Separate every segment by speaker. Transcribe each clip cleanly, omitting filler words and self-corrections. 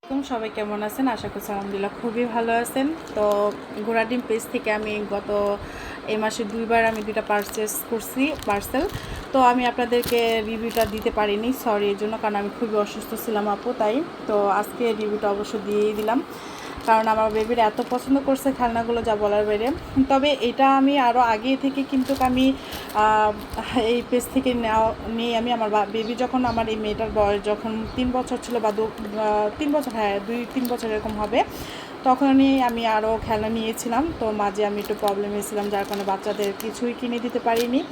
Speaker 1: সবাই কেমন আছেন? আশা করছি আলহামদুলিল্লাহ খুবই ভালো আছেন। তো ঘোড়া ডিম পেজ থেকে আমি গত এই মাসে দুইবার আমি দুইটা পারচেস করছি পার্সেল। তো আমি আপনাদেরকে রিভিউটা দিতে পারিনি, সরি এর জন্য, কারণ আমি খুবই অসুস্থ ছিলাম আপু, তাই তো আজকে রিভিউটা অবশ্য দিয়েই দিলাম, কারণ আমার বেবির এত পছন্দ করছে খেলনাগুলো যা বলার বাইরে। তবে এটা আমি আরও আগে থেকে কিন্তু আমি এই পেজ থেকে নিয়ে আমি আমার বেবি যখন আমার এই মেয়েটার বয়স যখন 3 বছর ছিল বা 3 বছর, হ্যাঁ 2-3 বছর এরকম হবে, তখনই আমি আরও খেলনা নিয়েছিলাম। তো মাঝে আমি একটু প্রবলেমে ছিলাম, যার কারণে বাচ্চাদের কিছুই কিনে দিতে পারিনি।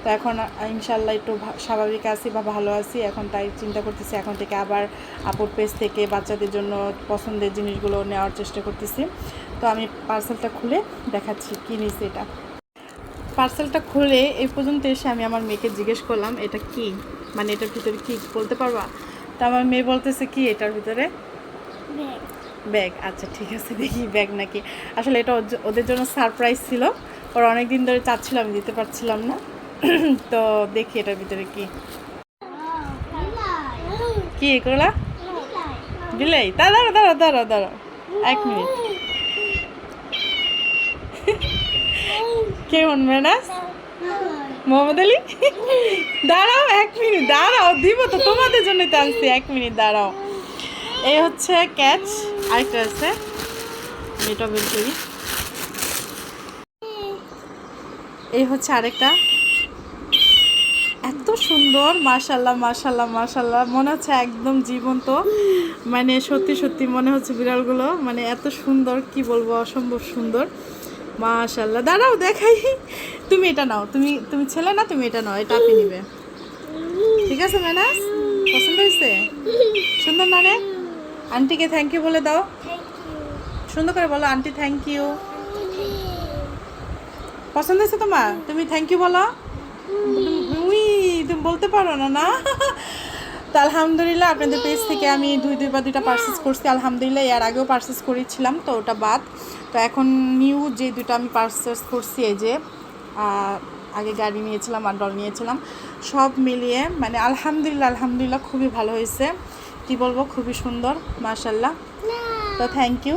Speaker 1: তো এখন ইনশাল্লাহ একটু স্বাভাবিক আছি বা ভালো আছি এখন, তাই চিন্তা করতেছি এখন থেকে আবার আপুর পেজ থেকে বাচ্চাদের জন্য পছন্দের জিনিসগুলো নেওয়ার চেষ্টা করতেছি। তো আমি পার্সেলটা খুলে দেখাচ্ছি কী নিয়েছি। এটা পার্সেলটা খুলে এই পর্যন্ত এসে আমি আমার মেয়েকে জিজ্ঞেস করলাম এটা কি, মানে এটার ভিতরে কি বলতে পারবা? তো আমার মেয়ে বলতেছে কি এটার ভিতরে ব্যাগ। আচ্ছা ঠিক আছে, দেখি ব্যাগ নাকি। আসলে এটা ওদের জন্য সারপ্রাইজ ছিল, ওরা অনেক দিন ধরে চাচ্ছিল, আমি দিতে পারছিলাম না। তো দেখি এটার ভিতরে কি কি এগুলা। বিলাই? দাঁড়াও দাঁড়াও দাঁড়াও দাঁড়াও 1 মিনিট। কেমন ম্যানাস? মোহাম্মদ আলী? দাঁড়াও 1 মিনিট, দাঁড়াও, দিব তো তোমাদের জন্য তো আনছি, 1 মিনিট দাঁড়াও। এই হচ্ছে ক্যাচ, আরেকটা আছে, এটা বের করি। এই হচ্ছে আরেকটা, এত সুন্দর, মাশাল্লাহ মাশাল্লাহ মাশাল্লাহ, মনে হচ্ছে একদম জীবন্ত, মানে সত্যি সত্যি মনে হচ্ছে বিড়ালগুলো, মানে এত সুন্দর, কি বলবো, অসম্ভব সুন্দর, মাশাল্লাহ। দাঁড়াও দেখাই, তুমি এটা নাও, তুমি তুমি ছেলে না, তুমি এটা নাও, এটা আপনি নিবে, ঠিক আছে ম্যানাস? পছন্দ হয়েছে? সুন্দর না রে? আন্টিকে থ্যাংক ইউ বলে দাও, সুন্দর করে বলো, আন্টি থ্যাংক ইউ। পছন্দ হয়েছে তোমার? তুমি থ্যাংক ইউ বলো। তুমি বলতে পারো না না? তো আলহামদুলিল্লাহ আপনাদের পেজ থেকে আমি দুইটা পার্সেস করছি আলহামদুলিল্লাহ, এর আগেও পার্সেস করেছিলাম, তো ওটা বাদ। তো এখন নিউ যে দুটো আমি পার্সেস করছি, এই যে আগে গাড়ি নিয়েছিলাম আর ডল নিয়েছিলাম, সব মিলিয়ে মানে আলহামদুলিল্লাহ আলহামদুলিল্লাহ খুবই ভালো হয়েছে, কি বলবো, খুবই সুন্দর মাশাল্লাহ। তো থ্যাংক ইউ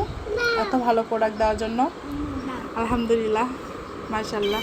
Speaker 1: এত ভালো প্রোডাক্ট দেওয়ার জন্য, আলহামদুলিল্লাহ মাশাল্লাহ।